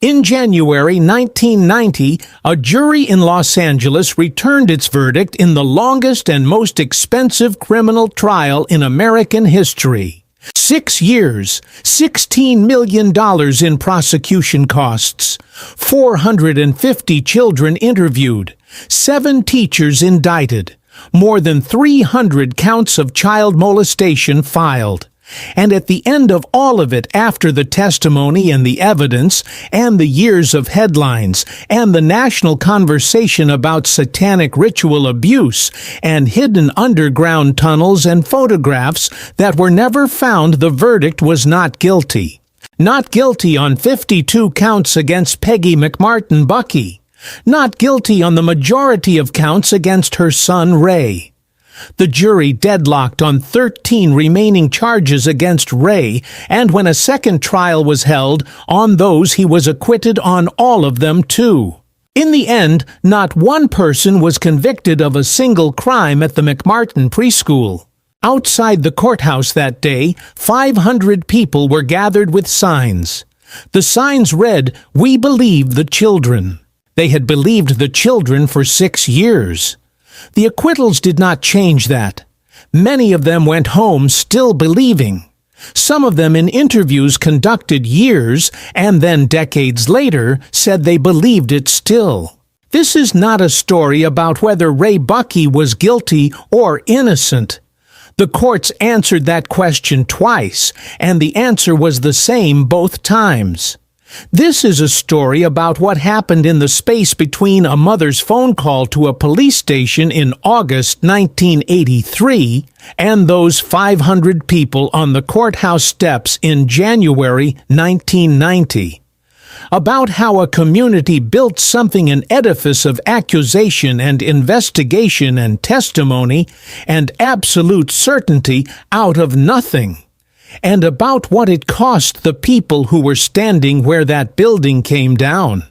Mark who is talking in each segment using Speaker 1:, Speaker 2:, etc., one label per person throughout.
Speaker 1: In January 1990, a jury in Los Angeles returned its verdict in the longest and most expensive criminal trial in American history. 6 years, $16 million in prosecution costs, 450 children interviewed, 7 teachers indicted, more than 300 counts of child molestation filed. And at the end of all of it, after the testimony and the evidence, and the years of headlines, and the national conversation about satanic ritual abuse, and hidden underground tunnels and photographs that were never found, the verdict was not guilty. Not guilty on 52 counts against Peggy McMartin Bucky. Not guilty on the majority of counts against her son Ray. The jury deadlocked on 13 remaining charges against Ray, and when a second trial was held, on those he was acquitted on all of them too. In the end, not one person was convicted of a single crime at the McMartin Preschool. Outside the courthouse that day, 500 people were gathered with signs. The signs read, "We believe the children." They had believed the children for 6 years. The acquittals did not change that. Many of them went home still believing. Some of them in interviews conducted years and then decades later said they believed it still. This is not a story about whether Ray Bucky was guilty or innocent. The courts answered that question twice, and the answer was the same both times. This is a story about what happened in the space between a mother's phone call to a police station in August 1983 and those 500 people on the courthouse steps in January 1990. About how a community built something, an edifice of accusation and investigation and testimony and absolute certainty out of nothing. And about what it cost the people who were standing where that building came down.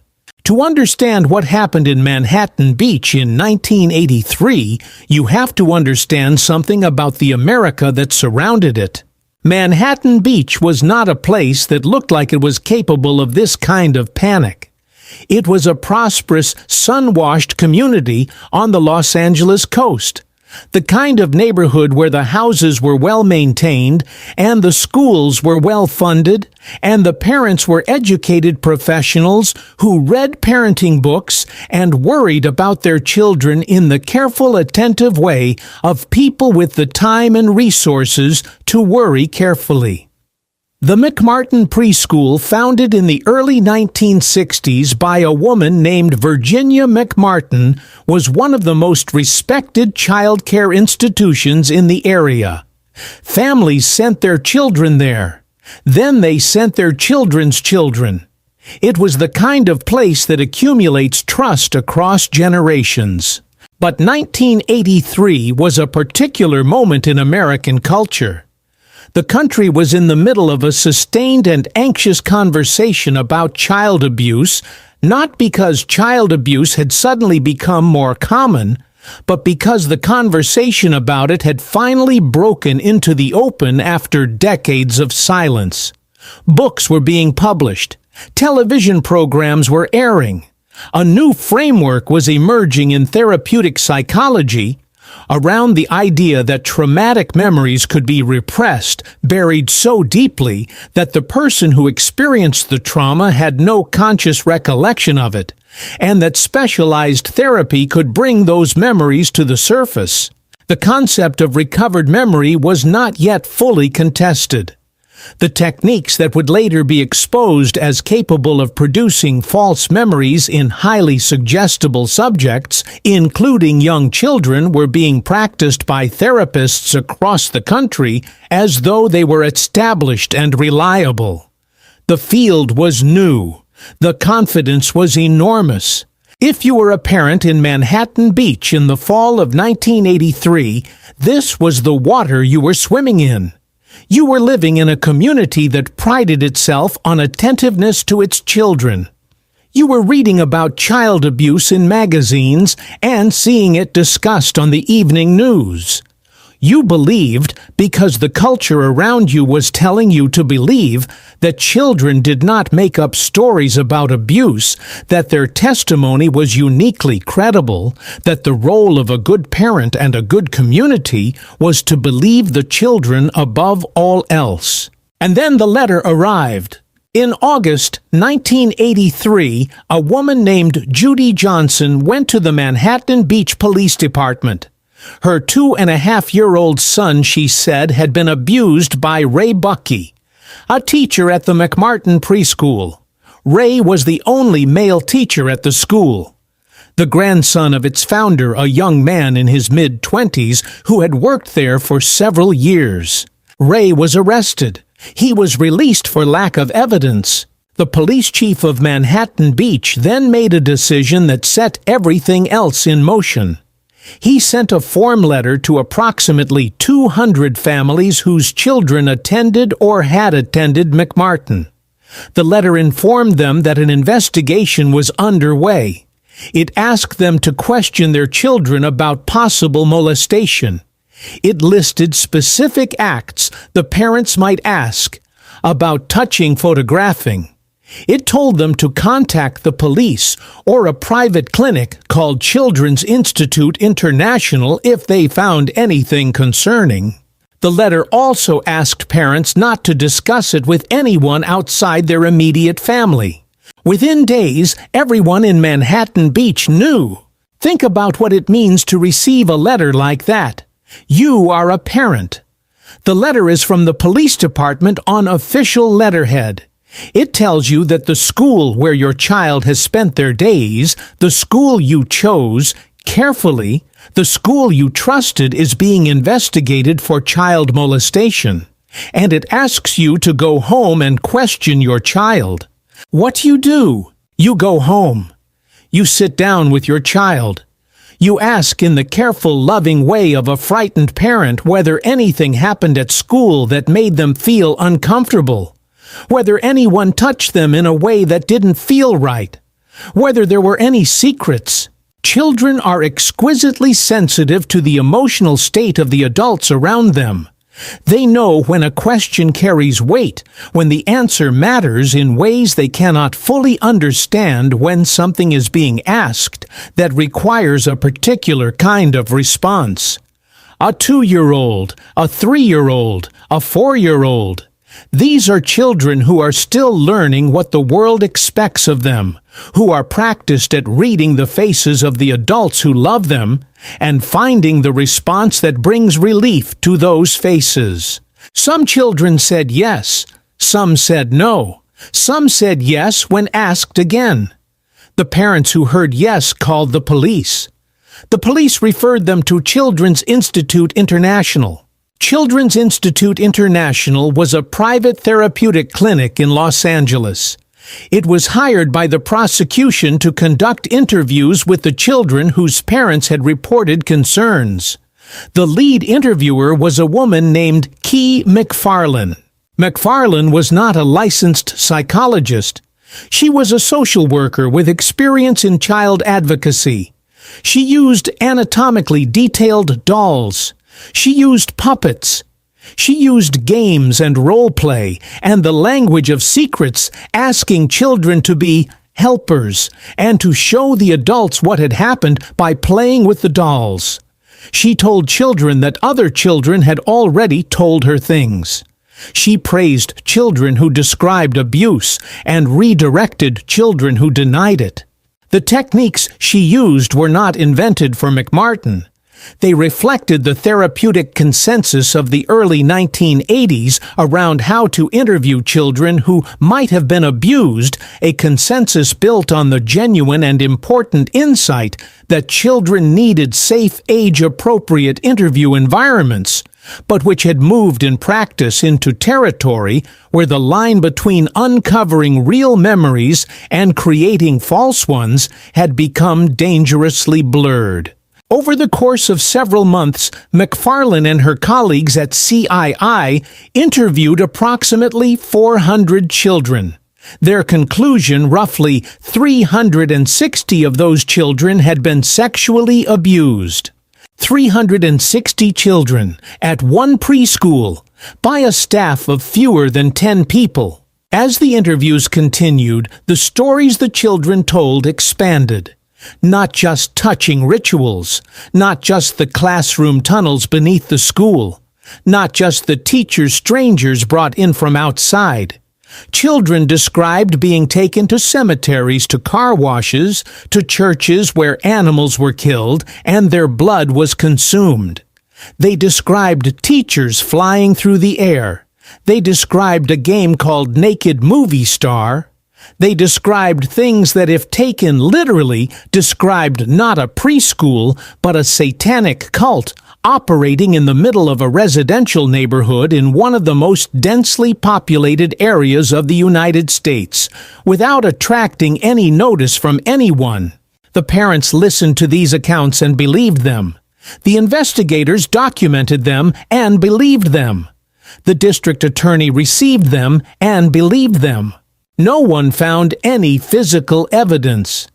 Speaker 1: To understand what happened in Manhattan Beach in 1983, you have to understand something about the America that surrounded it. Manhattan Beach was not a place that looked like it was capable of this kind of panic. It was a prosperous, sun-washed community on the Los Angeles coast. The kind of neighborhood where the houses were well maintained, and the schools were well funded, and the parents were educated professionals who read parenting books and worried about their children in the careful, attentive way of people with the time and resources to worry carefully. The McMartin Preschool, founded in the early 1960s by a woman named Virginia McMartin, was one of the most respected child care institutions in the area. Families sent their children there. Then they sent their children's children. It was the kind of place that accumulates trust across generations. But 1983 was a particular moment in American culture. The country was in the middle of a sustained and anxious conversation about child abuse, not because child abuse had suddenly become more common, but because the conversation about it had finally broken into the open after decades of silence. Books were being published. Television programs were airing. A new framework was emerging in therapeutic psychology around the idea that traumatic memories could be repressed, buried so deeply that the person who experienced the trauma had no conscious recollection of it, and that specialized therapy could bring those memories to the surface. The concept of recovered memory was not yet fully contested. The techniques that would later be exposed as capable of producing false memories in highly suggestible subjects, including young children, were being practiced by therapists across the country as though they were established and reliable. The field was new. The confidence was enormous. If you were a parent in Manhattan Beach in the fall of 1983, this was the water you were swimming in. You were living in a community that prided itself on attentiveness to its children. You were reading about child abuse in magazines and seeing it discussed on the evening news. You believed because the culture around you was telling you to believe that children did not make up stories about abuse, that their testimony was uniquely credible, that the role of a good parent and a good community was to believe the children above all else. And then the letter arrived. In August 1983, a woman named Judy Johnson went to the Manhattan Beach Police Department. Her 2.5-year-old son, she said, had been abused by Ray Buckey, a teacher at the McMartin Preschool. Ray was the only male teacher at the school. The grandson of its founder, a young man in his mid-20s who had worked there for several years. Ray was arrested. He was released for lack of evidence. The police chief of Manhattan Beach then made a decision that set everything else in motion. He sent a form letter to approximately 200 families whose children attended or had attended McMartin. The letter informed them that an investigation was underway. It asked them to question their children about possible molestation. It listed specific acts the parents might ask about touching, photographing. It told them to contact the police or a private clinic called Children's Institute International if they found anything concerning. The letter also asked parents not to discuss it with anyone outside their immediate family. Within days, everyone in Manhattan Beach knew. Think about what it means to receive a letter like that. You are a parent. The letter is from the police department on official letterhead. It tells you that the school where your child has spent their days, the school you chose carefully, the school you trusted is being investigated for child molestation. And it asks you to go home and question your child. What do? You go home. You sit down with your child. You ask in the careful, loving way of a frightened parent whether anything happened at school that made them feel uncomfortable, whether anyone touched them in a way that didn't feel right, whether there were any secrets. Children are exquisitely sensitive to the emotional state of the adults around them. They know when a question carries weight, when the answer matters in ways they cannot fully understand when something is being asked that requires a particular kind of response. A 2-year-old, a 3-year-old, a 4-year-old. These are children who are still learning what the world expects of them, who are practiced at reading the faces of the adults who love them and finding the response that brings relief to those faces. Some children said yes, some said no, some said yes when asked again. The parents who heard yes called the police. The police referred them to Children's Institute International. Children's Institute International was a private therapeutic clinic in Los Angeles. It was hired by the prosecution to conduct interviews with the children whose parents had reported concerns. The lead interviewer was a woman named Kee McFarlane. McFarlane was not a licensed psychologist. She was a social worker with experience in child advocacy. She used anatomically detailed dolls. She used puppets. She used games and role play and the language of secrets, asking children to be helpers and to show the adults what had happened by playing with the dolls. She told children that other children had already told her things. She praised children who described abuse and redirected children who denied it. The techniques she used were not invented for McMartin. They reflected the therapeutic consensus of the early 1980s around how to interview children who might have been abused, a consensus built on the genuine and important insight that children needed safe, age-appropriate interview environments, but which had moved in practice into territory where the line between uncovering real memories and creating false ones had become dangerously blurred. Over the course of several months, McFarlane and her colleagues at CII interviewed approximately 400 children. Their conclusion, roughly 360 of those children had been sexually abused. 360 children at one preschool by a staff of fewer than 10 people. As the interviews continued, the stories the children told expanded. Not just touching rituals, not just the classroom tunnels beneath the school, not just the teachers strangers brought in from outside. Children described being taken to cemeteries, to car washes, to churches where animals were killed and their blood was consumed. They described teachers flying through the air. They described a game called Naked Movie Star. They described things that, if taken literally, described not a preschool, but a satanic cult operating in the middle of a residential neighborhood in one of the most densely populated areas of the United States, without attracting any notice from anyone. The parents listened to these accounts and believed them. The investigators documented them and believed them. The district attorney received them and believed them. No one found any physical evidence.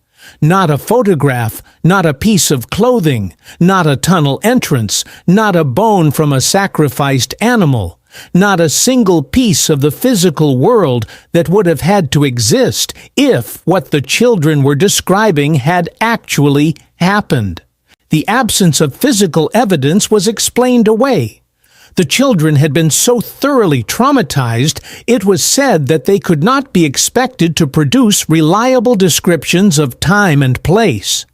Speaker 1: Not a photograph, not a piece of clothing, not a tunnel entrance, not a bone from a sacrificed animal, not a single piece of the physical world that would have had to exist if what the children were describing had actually happened. The absence of physical evidence was explained away. The children had been so thoroughly traumatized, it was said that they could not be expected to produce reliable descriptions of time and place.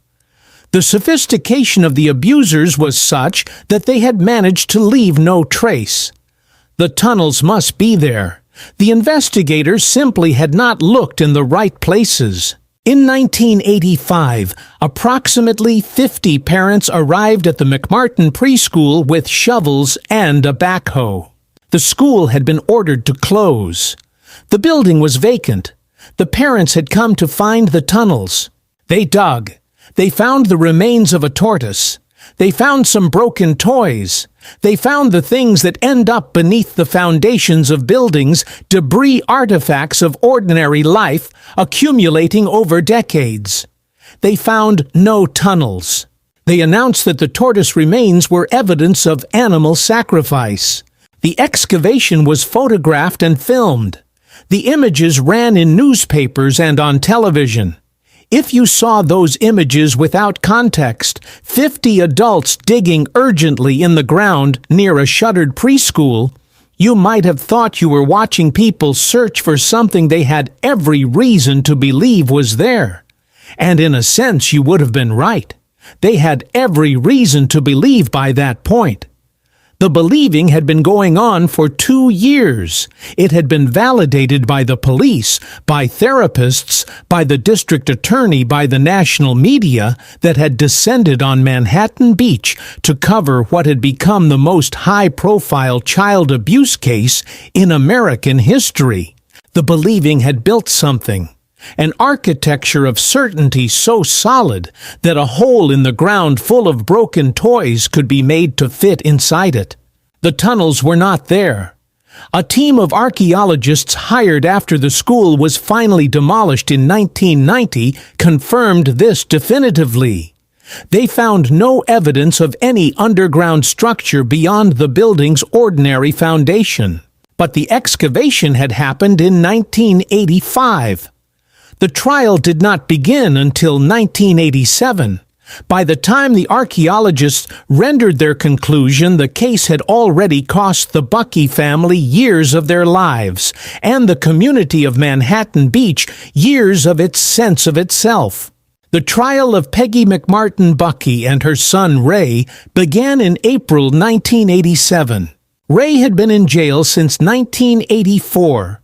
Speaker 1: The sophistication of the abusers was such that they had managed to leave no trace. The tunnels must be there. The investigators simply had not looked in the right places. In 1985, approximately 50 parents arrived at the McMartin preschool with shovels and a backhoe. The school had been ordered to close. The building was vacant. The parents had come to find the tunnels. They dug. They found the remains of a tortoise. They found some broken toys. They found the things that end up beneath the foundations of buildings, debris artifacts of ordinary life accumulating over decades. They found no tunnels. They announced that the tortoise remains were evidence of animal sacrifice. The excavation was photographed and filmed. The images ran in newspapers and on television. If you saw those images without context, 50 adults digging urgently in the ground near a shuttered preschool, you might have thought you were watching people search for something they had every reason to believe was there. And in a sense, you would have been right. They had every reason to believe by that point. The believing had been going on for 2 years. It had been validated by the police, by therapists, by the district attorney, by the national media that had descended on Manhattan Beach to cover what had become the most high-profile child abuse case in American history. The believing had built something. An architecture of certainty so solid that a hole in the ground full of broken toys could be made to fit inside it. The tunnels were not there. A team of archaeologists hired after the school was finally demolished in 1990 confirmed this definitively. They found no evidence of any underground structure beyond the building's ordinary foundation. But the excavation had happened in 1985. The trial did not begin until 1987. By the time the archaeologists rendered their conclusion, the case had already cost the Bucky family years of their lives, and the community of Manhattan Beach years of its sense of itself. The trial of Peggy McMartin Bucky and her son Ray began in April 1987. Ray had been in jail since 1984.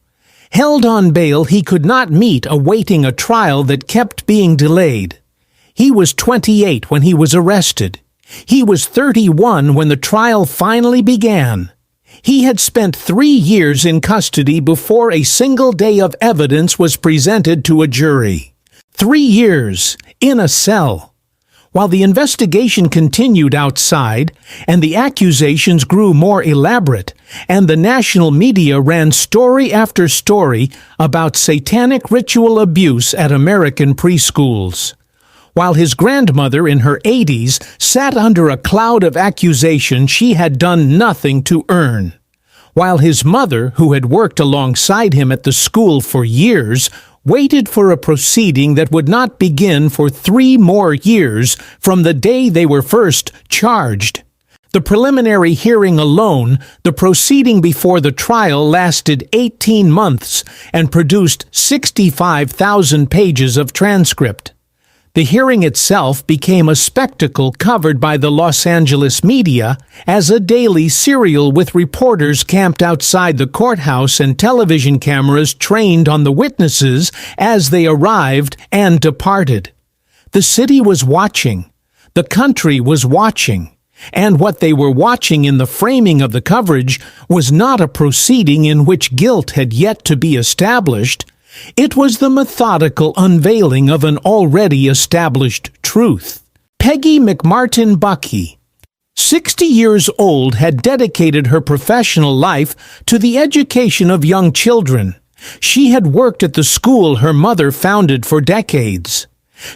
Speaker 1: Held on bail, he could not meet awaiting a trial that kept being delayed. He was 28 when he was arrested. He was 31 when the trial finally began. He had spent 3 years in custody before a single day of evidence was presented to a jury. 3 years in a cell. While the investigation continued outside, and the accusations grew more elaborate, and the national media ran story after story about satanic ritual abuse at American preschools. while his grandmother in her 80s sat under a cloud of accusation she had done nothing to earn, while his mother, who had worked alongside him at the school for years, waited for a proceeding that would not begin for 3 more years from the day they were first charged. The preliminary hearing alone, the proceeding before the trial, lasted 18 months and produced 65,000 pages of transcript. The hearing itself became a spectacle covered by the Los Angeles media as a daily serial with reporters camped outside the courthouse and television cameras trained on the witnesses as they arrived and departed. The city was watching. The country was watching. And what they were watching in the framing of the coverage was not a proceeding in which guilt had yet to be established. It was the methodical unveiling of an already established truth. Peggy McMartin Buckey, 60 years old, had dedicated her professional life to the education of young children. She had worked at the school her mother founded for decades.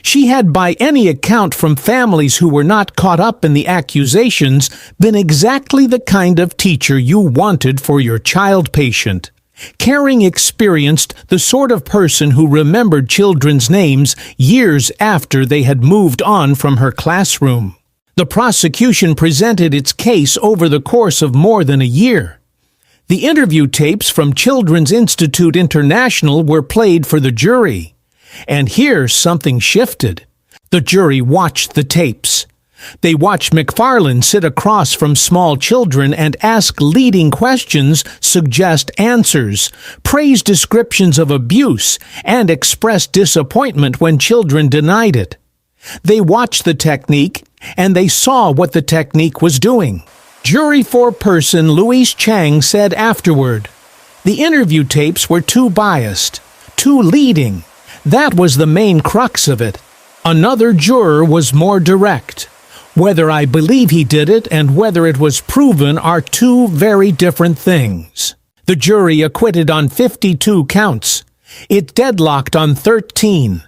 Speaker 1: She had, by any account from families who were not caught up in the accusations, been exactly the kind of teacher you wanted for your child patient. Caring, experienced, the sort of person who remembered children's names years after they had moved on from her classroom. The prosecution presented its case over the course of more than a year. The interview tapes from Children's Institute International were played for the jury. And here something shifted. The jury watched the tapes. They watched McFarland sit across from small children and ask leading questions, suggest answers, praise descriptions of abuse, and express disappointment when children denied it. They watched the technique, and they saw what the technique was doing. Jury foreperson Louise Chang said afterward, "The interview tapes were too biased, too leading. That was the main crux of it. Another juror was more direct. Whether I believe he did it and whether it was proven are two very different things." The jury acquitted on 52 counts. It deadlocked on 13.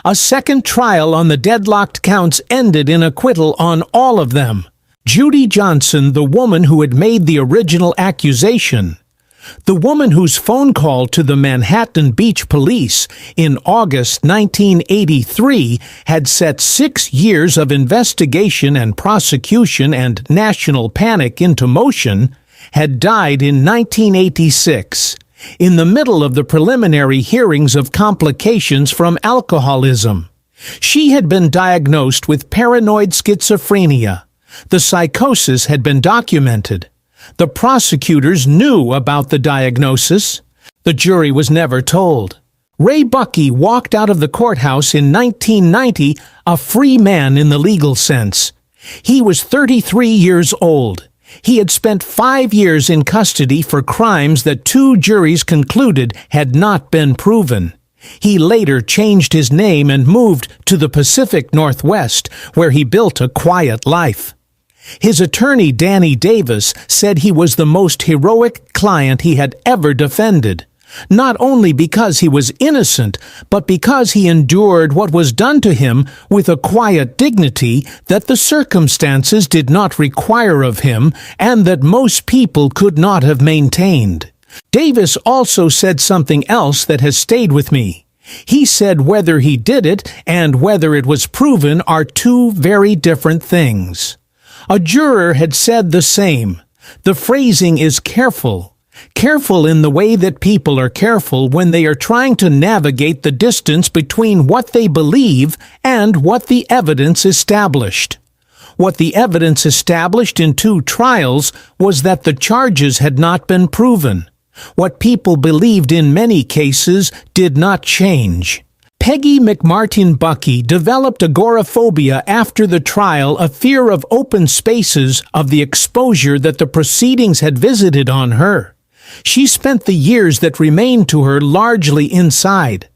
Speaker 1: A second trial on the deadlocked counts ended in acquittal on all of them. Judy Johnson, the woman who had made the original accusation, the woman whose phone call to the Manhattan Beach Police in August 1983 had set 6 years of investigation and prosecution and national panic into motion, had died in 1986, in the middle of the preliminary hearings of complications from alcoholism. She had been diagnosed with paranoid schizophrenia. The psychosis had been documented. The prosecutors knew about the diagnosis. The jury was never told. Ray Buckey walked out of the courthouse in 1990 a free man in the legal sense. He was 33 years old. He had spent 5 years in custody for crimes that 2 juries concluded had not been proven. He later changed his name and moved to the Pacific Northwest, where he built a quiet life. His attorney, Danny Davis, said he was the most heroic client he had ever defended, not only because he was innocent, but because he endured what was done to him with a quiet dignity that the circumstances did not require of him and that most people could not have maintained. Davis also said something else that has stayed with me. He said whether he did it and whether it was proven are two very different things. A juror had said the same. The phrasing is careful. Careful in the way that people are careful when they are trying to navigate the distance between what they believe and what the evidence established. What the evidence established in 2 trials was that the charges had not been proven. What people believed in many cases did not change. Peggy McMartin Buckey developed agoraphobia after the trial, a fear of open spaces, of the exposure that the proceedings had visited on her. She spent the years that remained to her largely inside.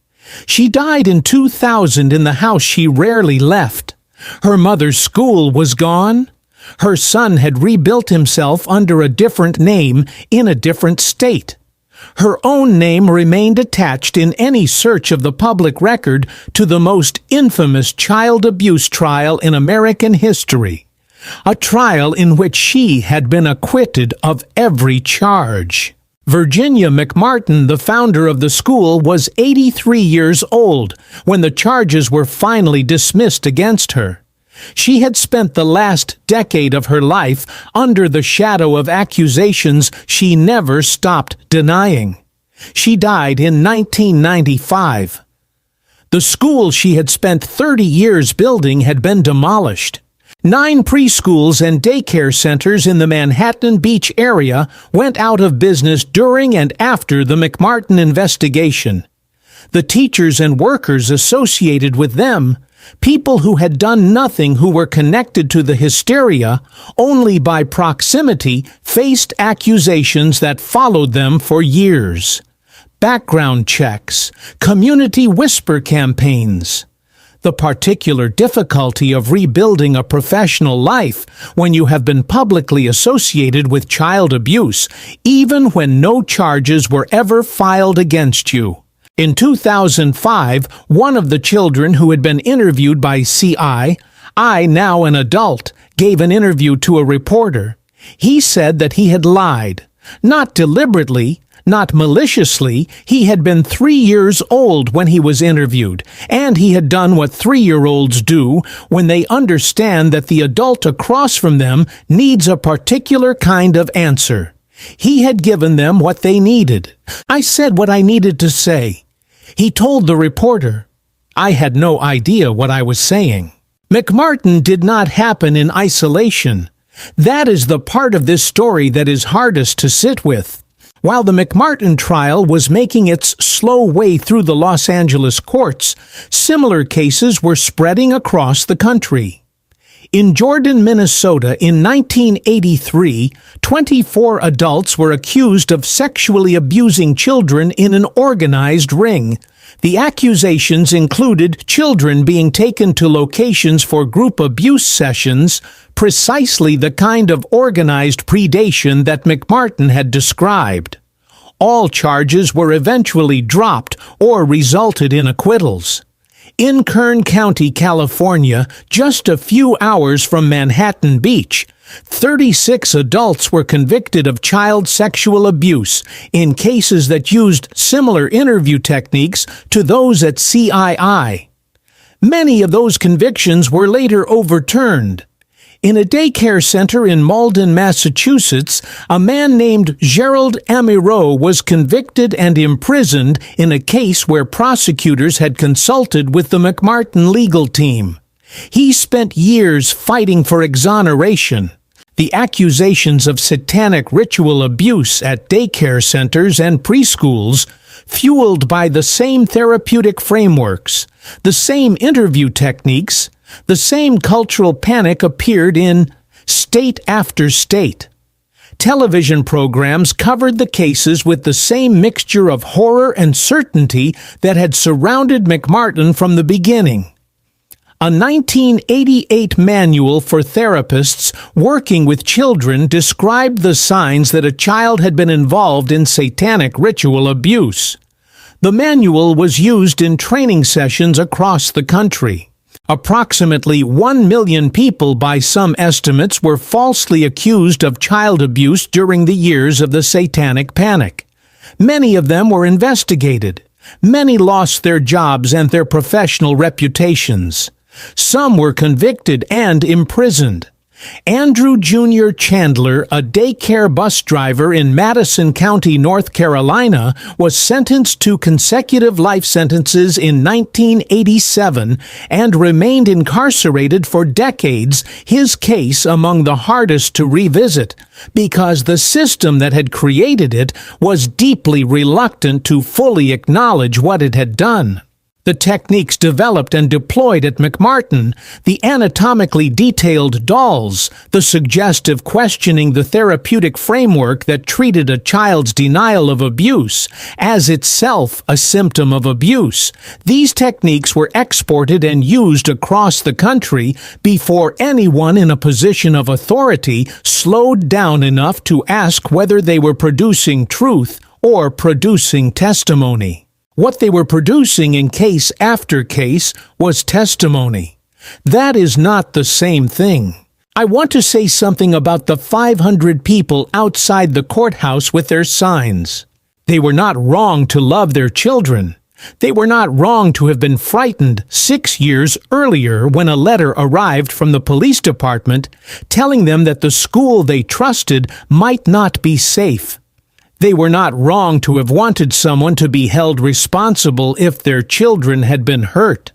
Speaker 1: She died in 2000 in the house she rarely left. Her mother's school was gone. Her son had rebuilt himself under a different name in a different state. Her own name remained attached in any search of the public record to the most infamous child abuse trial in American history, a trial in which she had been acquitted of every charge. Virginia McMartin, the founder of the school, was 83 years old when the charges were finally dismissed against her. She had spent the last decade of her life under the shadow of accusations she never stopped denying. She died in 1995. The school she had spent 30 years building had been demolished. 9 preschools and daycare centers in the Manhattan Beach area went out of business during and after the McMartin investigation. The teachers and workers associated with them, people who had done nothing who were connected to the hysteria, only by proximity, faced accusations that followed them for years. Background checks, community whisper campaigns. The particular difficulty of rebuilding a professional life when you have been publicly associated with child abuse, even when no charges were ever filed against you. In 2005, one of the children who had been interviewed by CI, now an adult, gave an interview to a reporter. He said that he had lied, not deliberately, not maliciously. He had been 3 years old when he was interviewed, and he had done what 3-year-olds do when they understand that the adult across from them needs a particular kind of answer. He had given them what they needed. I said what I needed to say. He told the reporter. I had no idea what I was saying. McMartin did not happen in isolation. That is the part of this story that is hardest to sit with. While the McMartin trial was making its slow way through the Los Angeles courts, similar cases were spreading across the country. In Jordan, Minnesota, in 1983, 24 adults were accused of sexually abusing children in an organized ring. The accusations included children being taken to locations for group abuse sessions, precisely the kind of organized predation that McMartin had described. All charges were eventually dropped or resulted in acquittals. In Kern County, California, just a few hours from Manhattan Beach, 36 adults were convicted of child sexual abuse in cases that used similar interview techniques to those at CII. Many of those convictions were later overturned. In a daycare center in Malden, Massachusetts, a man named Gerald Amiro was convicted and imprisoned in a case where prosecutors had consulted with the McMartin legal team. He spent years fighting for exoneration. The accusations of satanic ritual abuse at daycare centers and preschools, fueled by the same therapeutic frameworks, the same interview techniques, the same cultural panic, appeared in state after state. Television programs covered the cases with the same mixture of horror and certainty that had surrounded McMartin from the beginning. A 1988 manual for therapists working with children described the signs that a child had been involved in satanic ritual abuse. The manual was used in training sessions across the country. Approximately 1 million people, by some estimates, were falsely accused of child abuse during the years of the Satanic Panic. Many of them were investigated. Many lost their jobs and their professional reputations. Some were convicted and imprisoned. Andrew Jr. Chandler, a daycare bus driver in Madison County, North Carolina, was sentenced to consecutive life sentences in 1987 and remained incarcerated for decades, his case among the hardest to revisit, because the system that had created it was deeply reluctant to fully acknowledge what it had done. The techniques developed and deployed at McMartin, the anatomically detailed dolls, the suggestive questioning, the therapeutic framework that treated a child's denial of abuse as itself a symptom of abuse, these techniques were exported and used across the country before anyone in a position of authority slowed down enough to ask whether they were producing truth or producing testimony. What they were producing in case after case was testimony. That is not the same thing. I want to say something about the 500 people outside the courthouse with their signs. They were not wrong to love their children. They were not wrong to have been frightened 6 years earlier when a letter arrived from the police department telling them that the school they trusted might not be safe. They were not wrong to have wanted someone to be held responsible if their children had been hurt.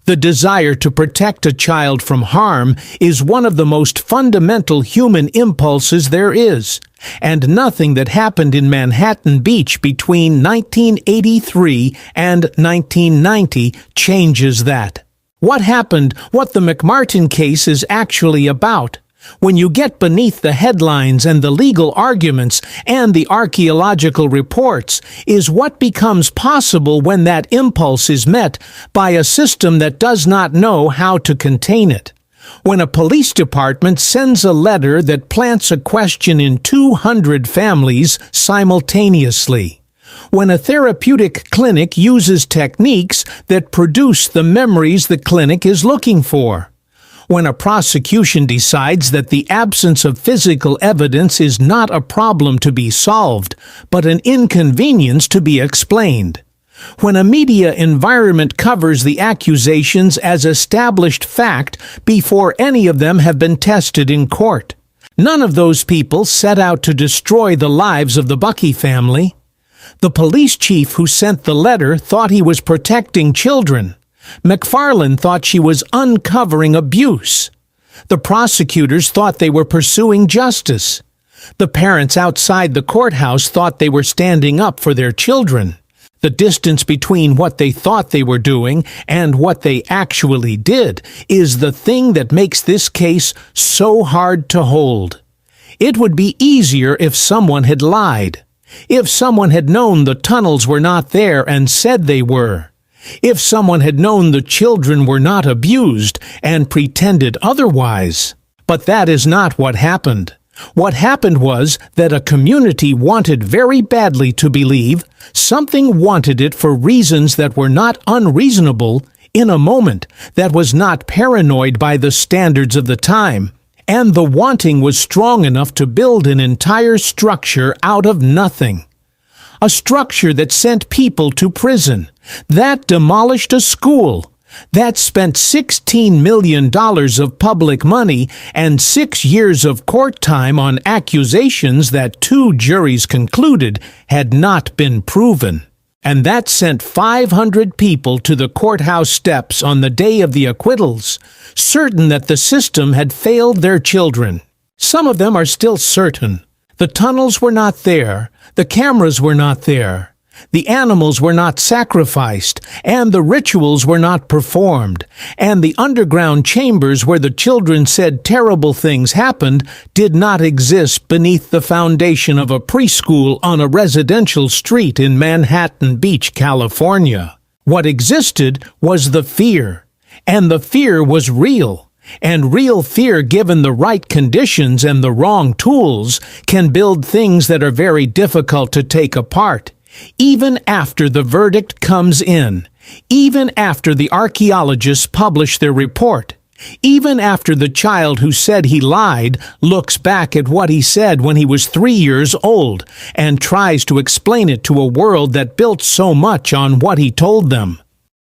Speaker 1: The desire to protect a child from harm is one of the most fundamental human impulses there is, and nothing that happened in Manhattan Beach between 1983 and 1990 changes that. What happened, what the McMartin case is actually about, when you get beneath the headlines and the legal arguments and the archaeological reports, is what becomes possible when that impulse is met by a system that does not know how to contain it. When a police department sends a letter that plants a question in 200 families simultaneously. When a therapeutic clinic uses techniques that produce the memories the clinic is looking for. When a prosecution decides that the absence of physical evidence is not a problem to be solved, but an inconvenience to be explained. When a media environment covers the accusations as established fact before any of them have been tested in court. None of those people set out to destroy the lives of the Bucky family. The police chief who sent the letter thought he was protecting children. McFarland thought she was uncovering abuse. The prosecutors thought they were pursuing justice. The parents outside the courthouse thought they were standing up for their children. The distance between what they thought they were doing and what they actually did is the thing that makes this case so hard to hold. It would be easier if someone had lied. If someone had known the tunnels were not there and said they were. If someone had known the children were not abused and pretended otherwise. But that is not what happened. What happened was that a community wanted very badly to believe, something wanted it for reasons that were not unreasonable, in a moment that was not paranoid by the standards of the time, and the wanting was strong enough to build an entire structure out of nothing. A structure that sent people to prison, that demolished a school, that spent $16 million of public money and 6 years of court time on accusations that 2 juries concluded had not been proven. And that sent 500 people to the courthouse steps on the day of the acquittals, certain that the system had failed their children. Some of them are still certain. The tunnels were not there. The cameras were not there. The animals were not sacrificed, and the rituals were not performed, and the underground chambers where the children said terrible things happened did not exist beneath the foundation of a preschool on a residential street in Manhattan Beach, California. What existed was the fear, and the fear was real. And real fear, given the right conditions and the wrong tools, can build things that are very difficult to take apart. Even after the verdict comes in, even after the archaeologists publish their report, even after the child who said he lied looks back at what he said when he was 3 years old and tries to explain it to a world that built so much on what he told them.